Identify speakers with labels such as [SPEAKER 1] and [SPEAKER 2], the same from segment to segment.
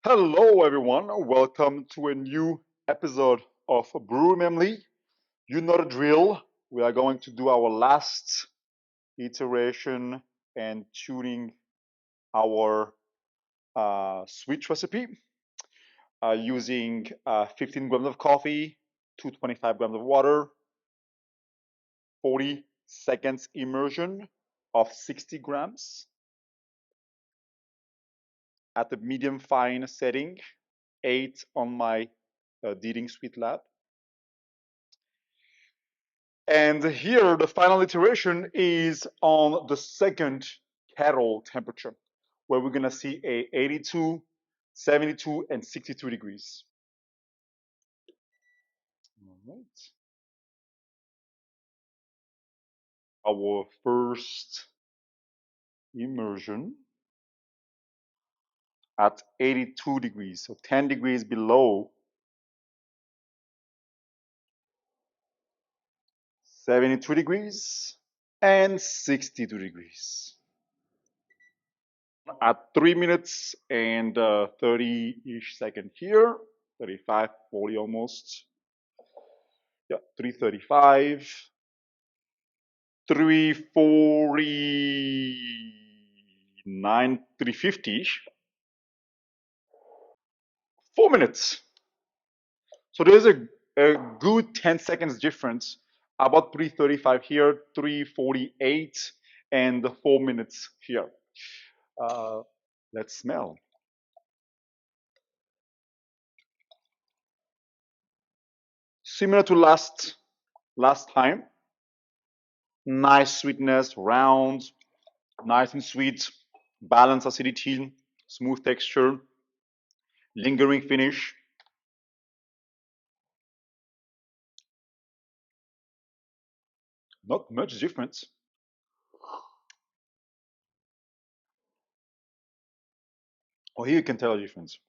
[SPEAKER 1] Hello, everyone. Welcome to a new episode of Brewing Memli. You know the drill. We are going to do our last iteration and tuning our switch recipe using 15 grams of coffee, 225 grams of water, 40 seconds immersion of 60 grams at the medium fine setting, 8 on my Ditting Sweet Lab. And here, the final iteration is on the second kettle temperature, where we're gonna see a 82, 72, and 62 degrees. All right. Our first immersion at 82 degrees, so 10 degrees below 72 degrees and 62 degrees. At 3 minutes and 30-ish second here, 35, 40 almost. Yeah, 335, 349, 350, 4 minutes. So there's a good 10 seconds difference, about 335 here, 348, and 4 minutes here. Let's smell. Similar to last time. Nice sweetness, round, nice and sweet, balanced acidity, smooth texture, lingering finish. Not much difference. Oh, here you can tell a difference.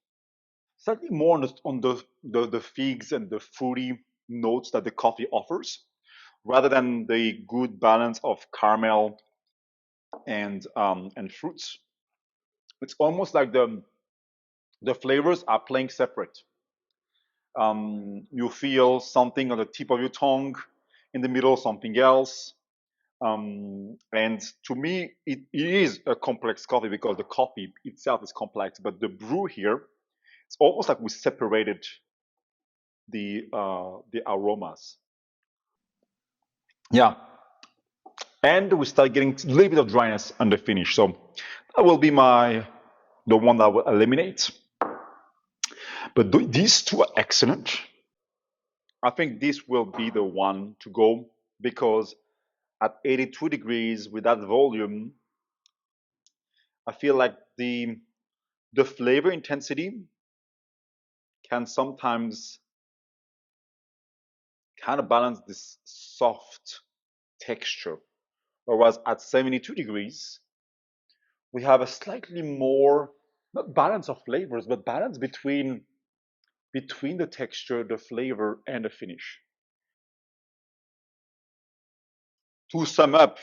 [SPEAKER 1] Slightly more on the figs and the fruity notes that the coffee offers, rather than the good balance of caramel and fruits. It's almost like the flavors are playing separate. You feel something on the tip of your tongue, in the middle something else. And to me, it is a complex coffee because the coffee itself is complex, but the brew here, it's almost like we separated the aromas. Yeah, and we start getting a little bit of dryness on the finish. So that will be the one that will eliminate. But these two are excellent. I think this will be the one to go because at 82 degrees with that volume, I feel like the flavor intensity can sometimes kind of balance this soft texture. Whereas at 72 degrees, we have a slightly more, not balance of flavors, but balance between the texture, the flavor, and the finish. To sum up,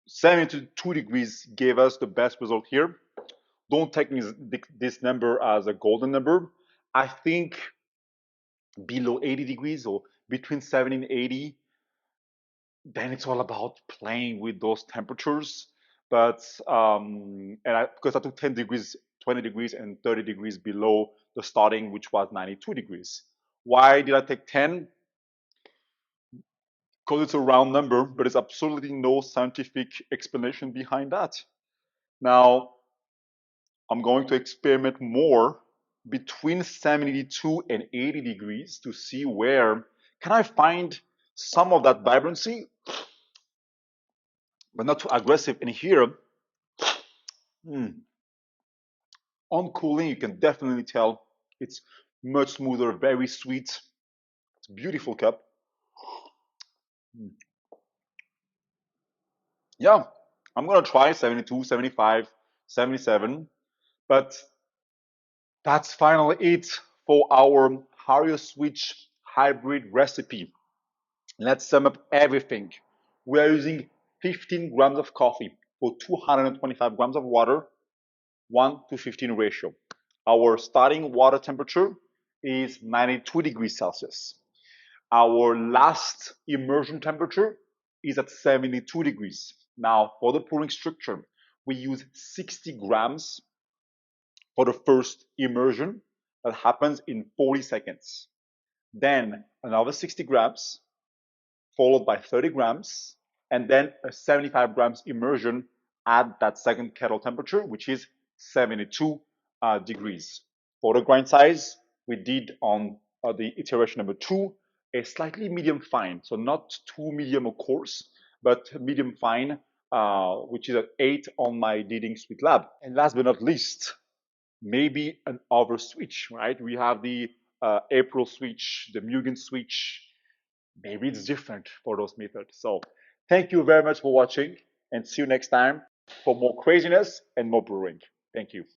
[SPEAKER 1] 72 degrees gave us the best result here. Don't take this number as a golden number. I think below 80 degrees or between 70 and 80, then it's all about playing with those temperatures. But because I took 10 degrees, 20 degrees, and 30 degrees below the starting, which was 92 degrees. Why did I take 10? Because it's a round number, but there's absolutely no scientific explanation behind that. Now, I'm going to experiment more between 72 and 80 degrees to see where can I find some of that vibrancy, but not too aggressive. And here, on cooling, you can definitely tell it's much smoother, very sweet. It's a beautiful cup. Yeah, I'm gonna try 72, 75, 77, but that's finally it for our Hario Switch hybrid recipe. Let's sum up everything. We are using 15 grams of coffee for 225 grams of water, 1 to 15 ratio. Our starting water temperature is 92 degrees Celsius. Our last immersion temperature is at 72 degrees. Now, for the pouring structure, we use 60 grams for the first immersion that happens in 40 seconds. Then another 60 grams, followed by 30 grams, and then a 75 grams immersion at that second kettle temperature, which is 72 degrees. For the grind size, we did on the iteration number 2 a slightly medium fine, so not too medium of course, but medium fine, which is an 8 on my Ditting Sweet Lab. And last but not least, maybe an over switch, right? We have the April switch, the Mugen switch. Maybe it's different for those methods. So thank you very much for watching and see you next time for more craziness and more brewing. Thank you.